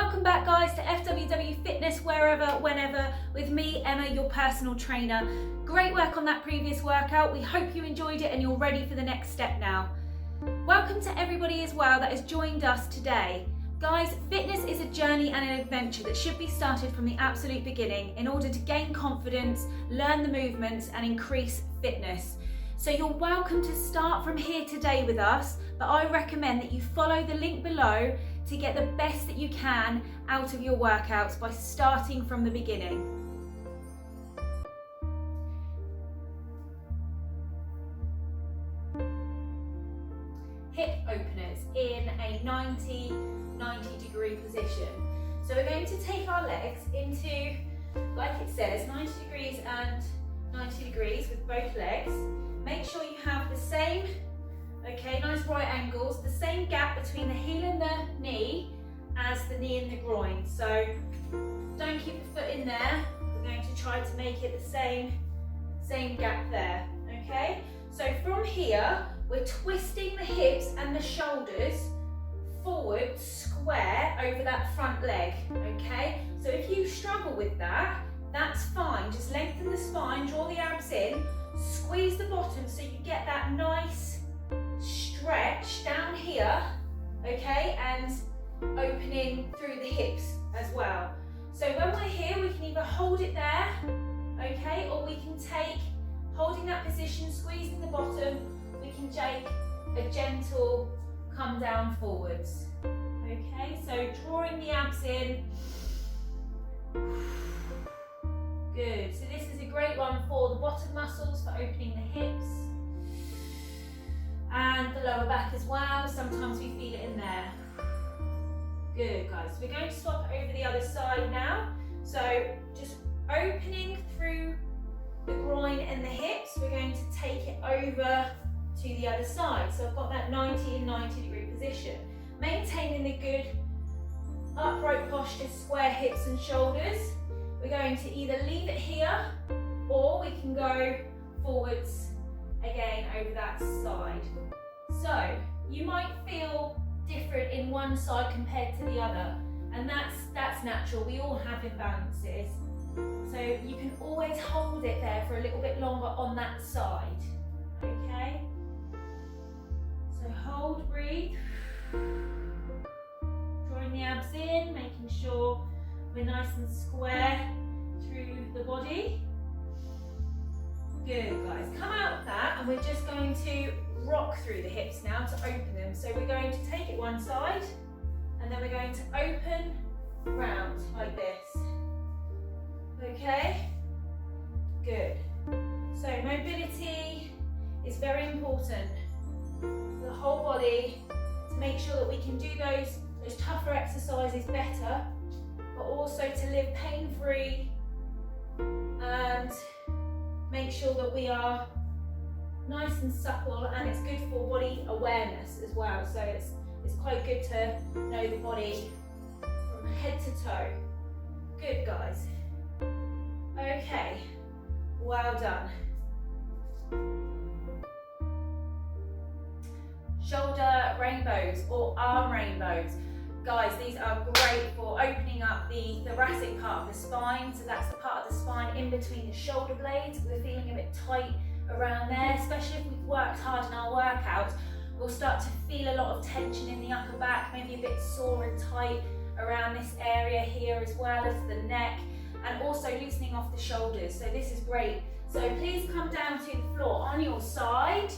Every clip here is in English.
welcome back guys to FWW Fitness Wherever, Whenever with me, Emma, your personal trainer. Great work on that previous workout. We hope you enjoyed it and you're ready for the next step now. Welcome to everybody as well that has joined us today. Guys, fitness is a journey and an adventure that should be started from the absolute beginning in order to gain confidence, learn the movements and increase fitness. So you're welcome to start from here today with us, but I recommend that you follow the link below to get the best that you can out of your workouts by starting from the beginning. Hip openers in a 90 degree position. So we're going to take our legs into, like it says, 90 degrees and 90 degrees with both legs. Make sure you have the same, nice right angles, the same gap between the heel and the knee as the knee and the groin. So don't keep the foot in there. We're going to try to make it the same gap there, okay? So from here, we're twisting the hips and the shoulders forward, square over that front leg, okay? So if you struggle with that, that's fine. Just lengthen the spine, draw the abs in, squeeze the bottom so you get that nice stretch down here, okay? And opening through the hips as well. So when we're here, we can either hold it there, okay? Or we can take, holding that position, squeezing the bottom, we can take a gentle come down forwards, okay? So drawing the abs in. Good, so this is a great one for the bottom muscles, for opening the hips and the lower back as well. Sometimes we feel it in there. Good guys, we're going to swap over the other side now. So just opening through the groin and the hips, we're going to take it over to the other side. So I've got that 90 and 90 degree position. Maintaining the good upright posture, square hips and shoulders. We're going to either leave it here or we can go forwards again over that side. So you might feel different in one side compared to the other, and that's natural. We all have imbalances. So you can always hold it there for a little bit longer on that side, okay? So hold, breathe. Drawing the abs in, making sure we're nice and square through the body. Good guys, come out of that and we're just going to rock through the hips now to open them. So we're going to take it one side and then we're going to open round like this. Okay, good. So mobility is very important for the whole body to make sure that we can do those tougher exercises better, but also to live pain-free and make sure that we are nice and supple, and it's good for body awareness as well. So it's quite good to know the body from head to toe. Good guys. Okay, well done. Shoulder rainbows or arm rainbows. Guys, these are great for opening up the thoracic part of the spine. So that's the part of the spine in between the shoulder blades. We're feeling a bit tight around there, especially if we've worked hard in our workouts. We'll start to feel a lot of tension in the upper back, maybe a bit sore and tight around this area here, as well as the neck, and also loosening off the shoulders. So this is great. So please come down to the floor on your side.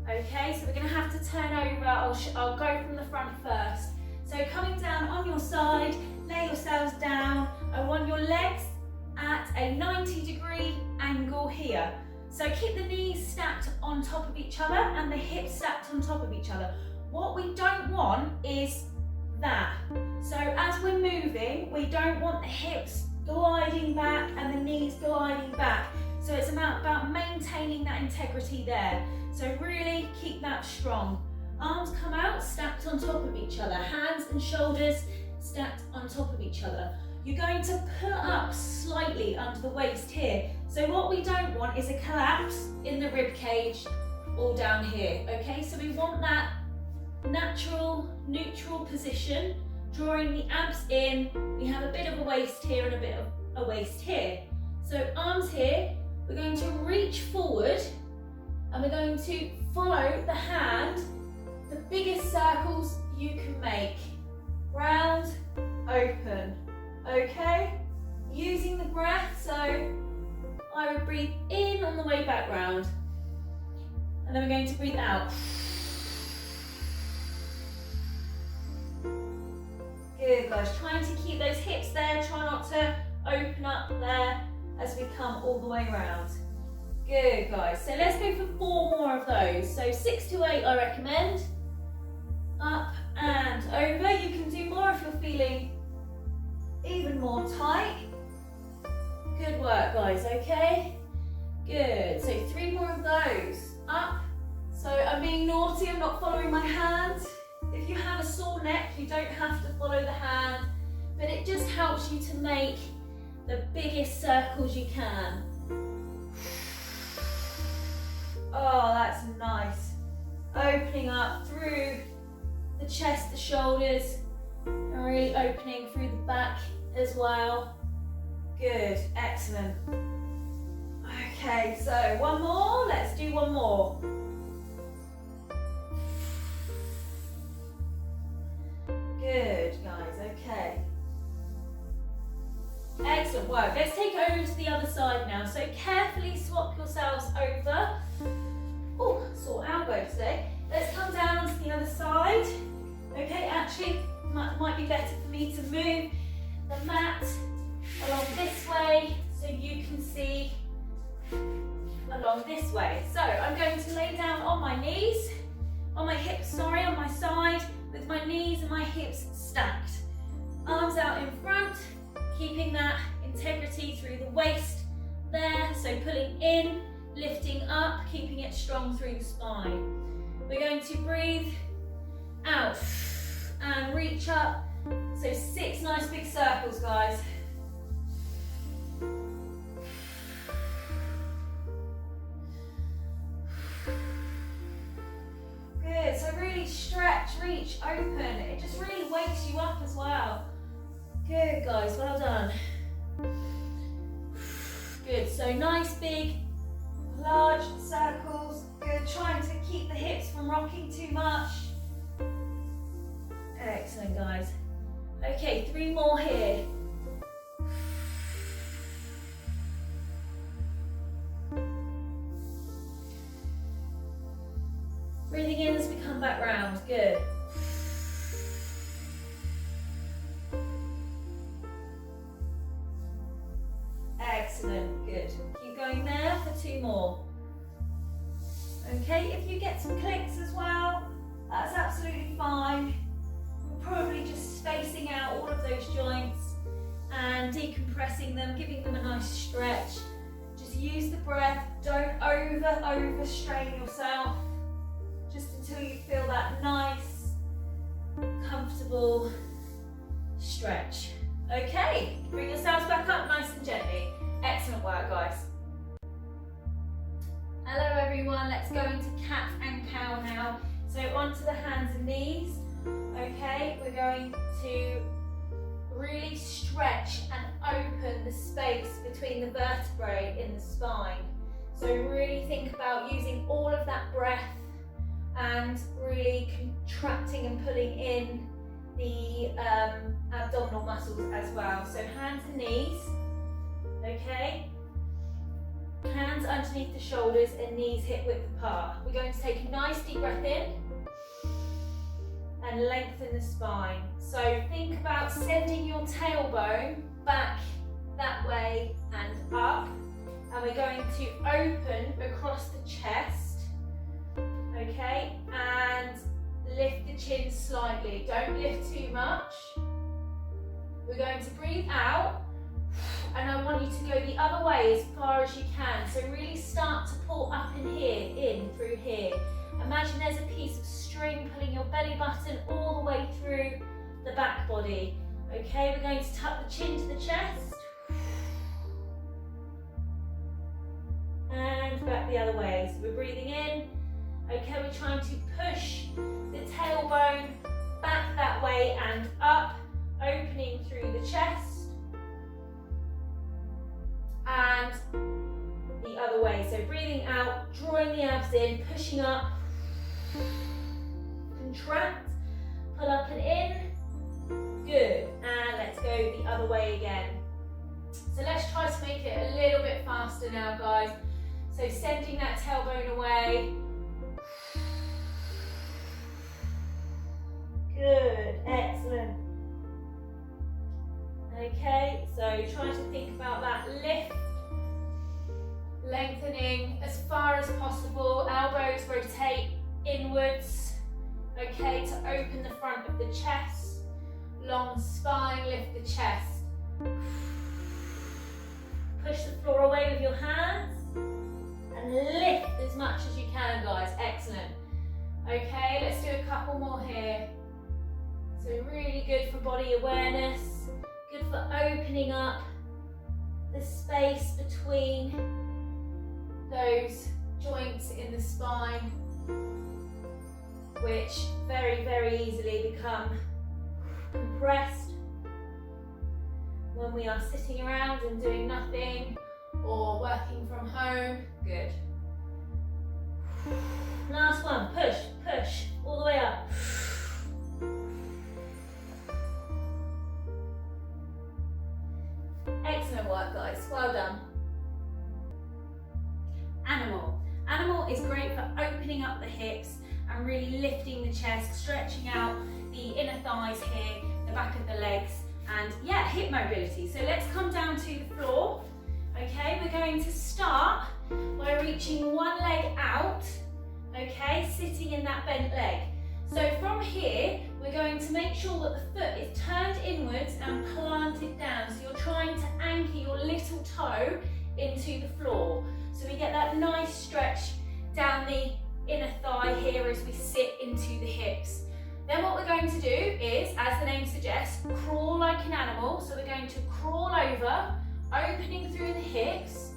Okay, so we're going to have to turn over. I'll go from the front first. So coming down on your side, lay yourselves down. I want your legs at a 90 degree angle here. So keep the knees stacked on top of each other and the hips stacked on top of each other. What we don't want is that. So as we're moving, we don't want the hips gliding back and the knees gliding back. So it's about maintaining that integrity there. So really keep that strong. Arms come out, stacked on top of each other. Hands and shoulders stacked on top of each other. You're going to pull up slightly under the waist here. So what we don't want is a collapse in the rib cage or down here, okay? So we want that natural, neutral position drawing the abs in. We have a bit of a waist here and a bit of a waist here. So arms here, we're going to reach forward and we're going to follow the hand, the biggest circles you can make. Round, open, okay? Using the breath, so I would breathe in on the way back round. And then we're going to breathe out. Good, guys. Trying to keep those hips there. Try not to open up there as we come all the way around. Good, guys. So let's go for 4 more of those. So 6 to 8 I recommend. Up and over. You can do more if you're feeling even more tight. Good work, guys, okay? Good. So 3 more of those. Up. So I'm being naughty, I'm not following my hand. If you have a sore neck, you don't have to follow the hand, but it just helps you to make the biggest circles you can. Oh, that's nice. Opening up through the chest, the shoulders, and really opening through the back as well. Good, excellent. Okay, so 1 more, let's do 1 more. Good, guys, okay. Excellent work. Let's take it over to the other side now. So carefully swap yourselves over. Oh, sore elbow today. Let's come down onto the other side. Okay, actually, might be better for me to move the mat along this way so you can see along this way. So I'm going to lay down on my knees, on my hips, sorry, on my side, with my knees and my hips stacked. Arms out in front, keeping that integrity through the waist there. So pulling in, lifting up, keeping it strong through the spine. We're going to breathe out and reach up. So 6 nice big circles, guys. Good, so really stretch, reach, open. It just really wakes you up as well. Good, guys, well done. Good, so nice big, large circles. Good, trying to keep the hips from rocking too much. Excellent, guys. Okay, 3 more here. Breathing in as we come back round, good. Excellent, good. Keep going there for 2 more. Okay, if you get some clicks as well, that's absolutely fine. We're probably just spacing out all of those joints and decompressing them, giving them a nice stretch. Just use the breath, don't overstrain yourself. Just until you feel that nice, comfortable stretch. Okay, bring yourselves back up nice and gently. Excellent work, guys. Hello everyone, let's go into cat and cow now. So onto the hands and knees. Okay, we're going to really stretch and open the space between the vertebrae in the spine. So really think about using all of that breath and really contracting and pulling in the abdominal muscles as well. So hands and knees, okay? Hands underneath the shoulders and knees hip width apart. We're going to take a nice deep breath in and lengthen the spine. So think about sending your tailbone back that way and up. And we're going to open across the chest, okay? And lift the chin slightly. Don't lift too much. We're going to breathe out. And I want you to go the other way as far as you can. So really start to pull up in here, in through here. Imagine there's a piece of string pulling your belly button all the way through the back body. Okay, we're going to tuck the chin to the chest. And back the other way. So we're breathing in. Okay, we're trying to push the tailbone back that way and up. opening through the chest, and the other way. So breathing out, drawing the abs in, pushing up, contract, pull up and in, good, and let's go the other way again. So let's try to make it a little bit faster now, guys. So sending that tailbone away. Good, excellent. Okay, so try to think about that lift, lengthening as far as possible, elbows rotate inwards, okay, to open the front of the chest, long spine, lift the chest. Push the floor away with your hands and lift as much as you can, guys, excellent. Okay, let's do a couple more here. So really good for body awareness, good for opening up the space between those joints in the spine, which very, very easily become compressed when we are sitting around and doing nothing or working from home. Good. Last one, push, push, all the way up. Excellent work, guys, well done. Animal. Animal is great for opening up the hips and really lifting the chest, stretching out the inner thighs here, the back of the legs, and yeah, hip mobility. So let's come down to the floor. Okay, we're going to start by reaching one leg out, okay, sitting in that bent leg. So from here, we're going to make sure that the foot is turned inwards and planted down. So you're trying to anchor your little toe into the floor. So we get that nice stretch down the inner thigh here as we sit into the hips. Then what we're going to do is, as the name suggests, crawl like an animal. So we're going to crawl over, opening through the hips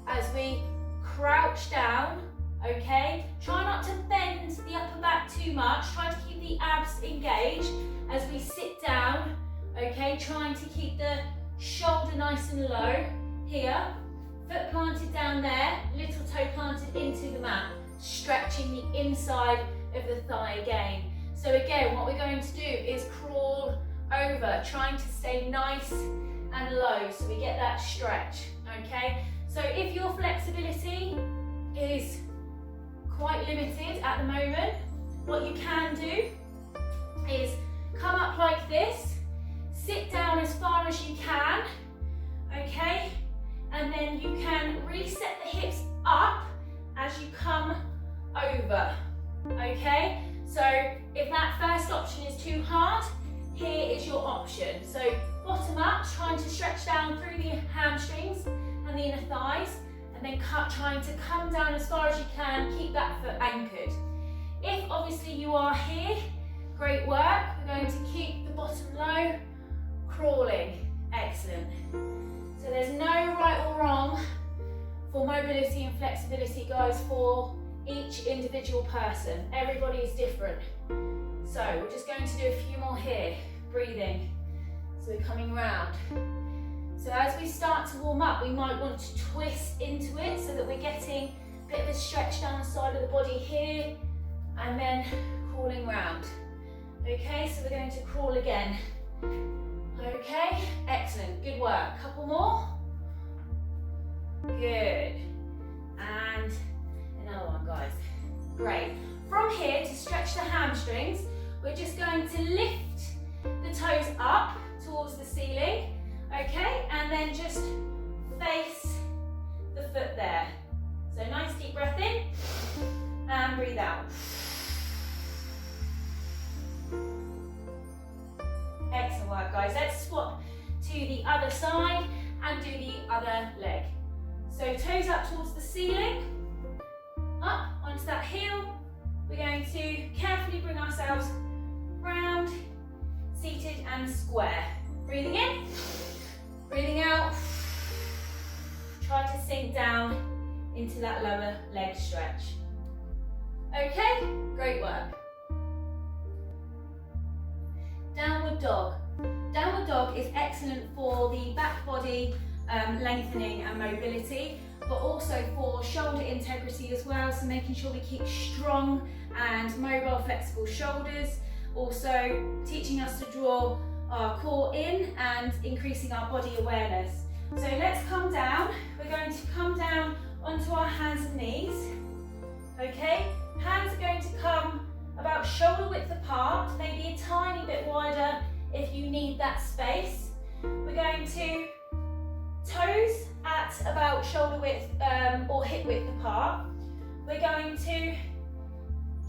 as we crouch down, okay? Try not to bend the upper back too much. Try to keep the abs engaged as we sit down, okay? Trying to keep the shoulder nice and low here. Foot planted down there, little toe planted into the mat, stretching the inside of the thigh again. So again, what we're going to do is crawl over, trying to stay nice and low so we get that stretch, okay? So if your flexibility is quite limited at the moment, what you can do is come up like this, sit down as far as you can, okay? And then you can reset the hips up as you come over, okay? So if that first option is too hard, here is your option. So bottom up, trying to stretch down through the hamstrings and the inner thighs, and then trying to come down as far as you can, keep that foot anchored. If obviously you are here, great work. We're going to keep the bottom low, crawling, excellent. So there's no right or wrong for mobility and flexibility, guys, for each individual person. Everybody is different. So we're just going to do a few more here, breathing. So we're coming round. So as we start to warm up, we might want to twist into it so that we're getting a bit of a stretch down the side of the body here, and then crawling round. Okay, so we're going to crawl again. Okay, excellent, good work. Couple more. Good. And another one, guys. Great. From here, to stretch the hamstrings, we're just going to lift the toes up towards the ceiling, okay? And then just face the foot there. So nice deep breath in and breathe out. Excellent work, guys. Let's swap to the other side and do the other leg. So toes up towards the ceiling, up onto that heel. We're going to carefully bring ourselves round, seated and square. Breathing in, breathing out. Try to sink down into that lower leg stretch. Okay, great work. Downward dog. Downward dog is excellent for the back body lengthening and mobility, but also for shoulder integrity as well, so making sure we keep strong and mobile, flexible shoulders. Also teaching us to draw our core in and increasing our body awareness. So let's come down. We're going to come down onto our hands and knees. Okay, hands are going to come about shoulder width apart, maybe a tiny bit wider if you need that space. We're going to toes at about shoulder width or hip width apart. We're going to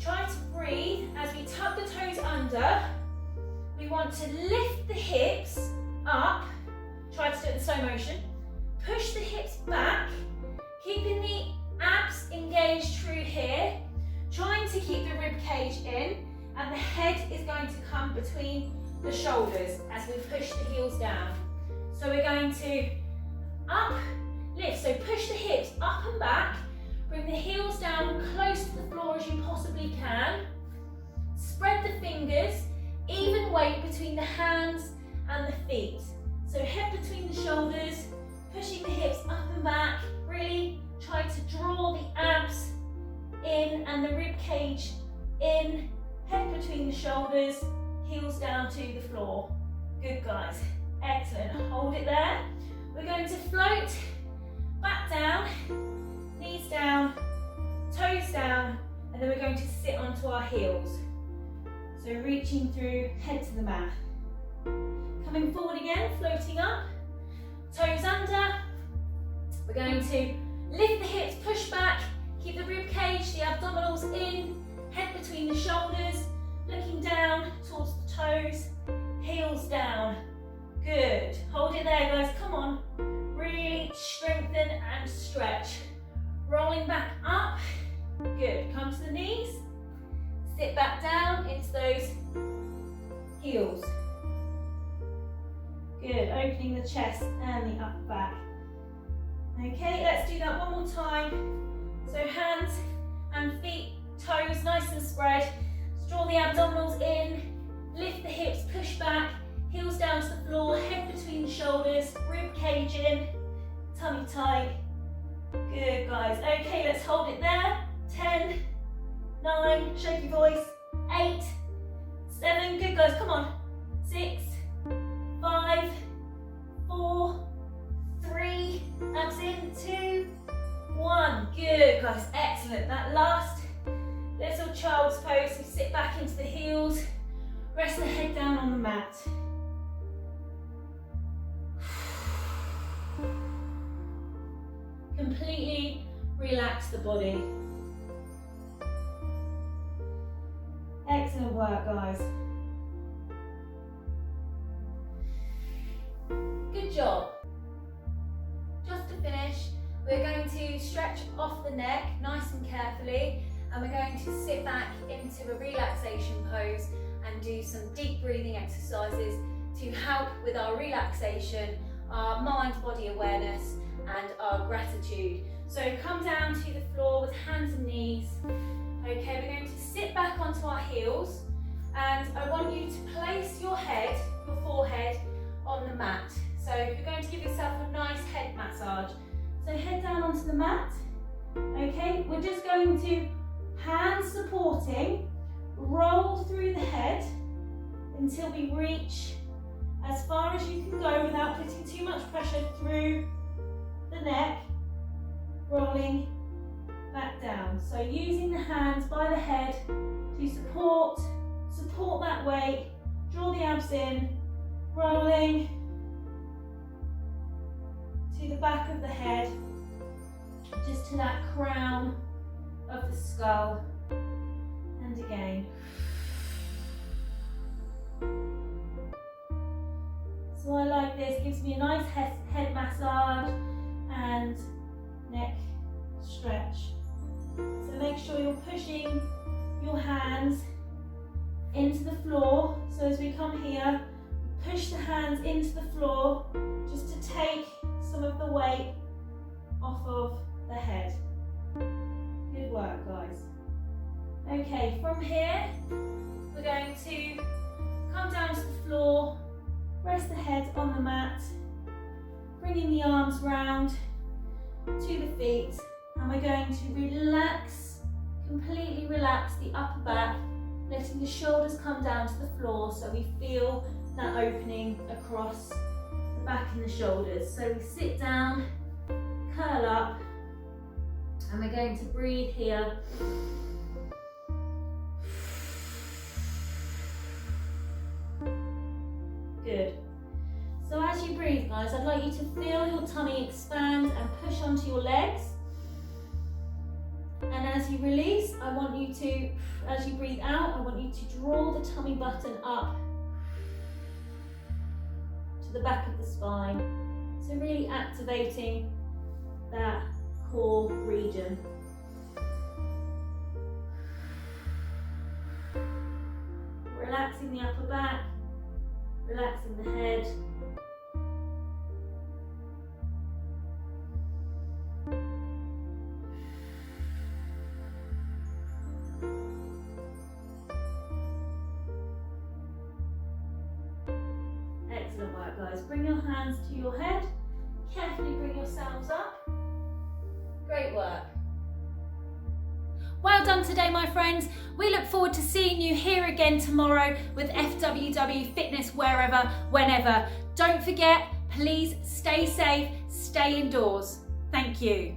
try to breathe as we tuck the toes under. We want to lift the hips up. Try to do it in slow motion. Push the hips back, keeping the abs engaged through here, trying to keep the rib cage in, and the head is going to come between the shoulders as we push the heels down. So we're going to up, lift, so push the hips up and back, bring the heels down close to the floor as you possibly can, spread the fingers, even weight between the hands and the feet. So head between the shoulders, pushing the hips up and back, really try to draw the abs in and the rib cage in, head between the shoulders, heels down to the floor. Good guys, excellent, hold it there. We're going to float back down, knees down, toes down, and then we're going to sit onto our heels. So reaching through, head to the mat. Coming forward again, floating up, toes under. We're going to lift the hips, push back, keep the rib cage, the abdominals in, head between the shoulders, looking down towards the toes, heels down. Good. Hold it there, guys. Come on. Really strengthen and stretch. Rolling back up. Good. Come to the knees. Sit back down into those heels. Good. Opening the chest and the upper back. Okay, let's do that one more time. So hands and feet, toes nice and spread. Draw the abdominals in. Lift the hips, push back. Heels down to the floor, head between the shoulders, rib cage in, tummy tight. Good guys. Okay, let's hold it there. 10, 9, shaky voice, 8, 7, good guys, come on. 6, 5, 4, 3, abs in, 2, 1. Good guys, excellent. That last little child's pose, so sit back into the heels, rest the head down on the mat. Completely relax the body. Excellent work, guys. Good job. Just to finish, we're going to stretch off the neck nice and carefully, and we're going to sit back into a relaxation pose and do some deep breathing exercises to help with our relaxation, our mind-body awareness, and our gratitude. So come down to the floor with hands and knees. Okay, we're going to sit back onto our heels, and I want you to place your head, your forehead, on the mat. So you're going to give yourself a nice head massage. So head down onto the mat. Okay, we're just going to, hands supporting, roll through the head until we reach as far as you can go without putting too much pressure through the neck, rolling back down. So using the hands by the head to support that weight, draw the abs in, rolling to the back of the head, just to that crown of the skull, and again. So I like this, gives me a nice head massage and neck stretch. So make sure you're pushing your hands into the floor. So as we come here, push the hands into the floor just to take some of the weight off of the head. Good work, guys. Okay, from here, we're going to come down to the floor, Rest the head on the mat, bringing the arms round to the feet, and we're going to relax, completely relax the upper back, letting the shoulders come down to the floor so we feel that opening across the back and the shoulders. So we sit down, curl up, and we're going to breathe here. Good. So as you breathe, guys, I'd like you to feel your tummy expand and push onto your legs. And as you release, I want you to, as you breathe out, I want you to draw the tummy button up to the back of the spine. So really activating that core region. Relaxing the upper back, relaxing the head. Excellent work, guys. Bring your hands to your head. Carefully bring yourselves up. Great work. Well done today, my friends. We look forward to seeing you here again tomorrow with FWW Fitness wherever, whenever. Don't forget, please stay safe, stay indoors. Thank you.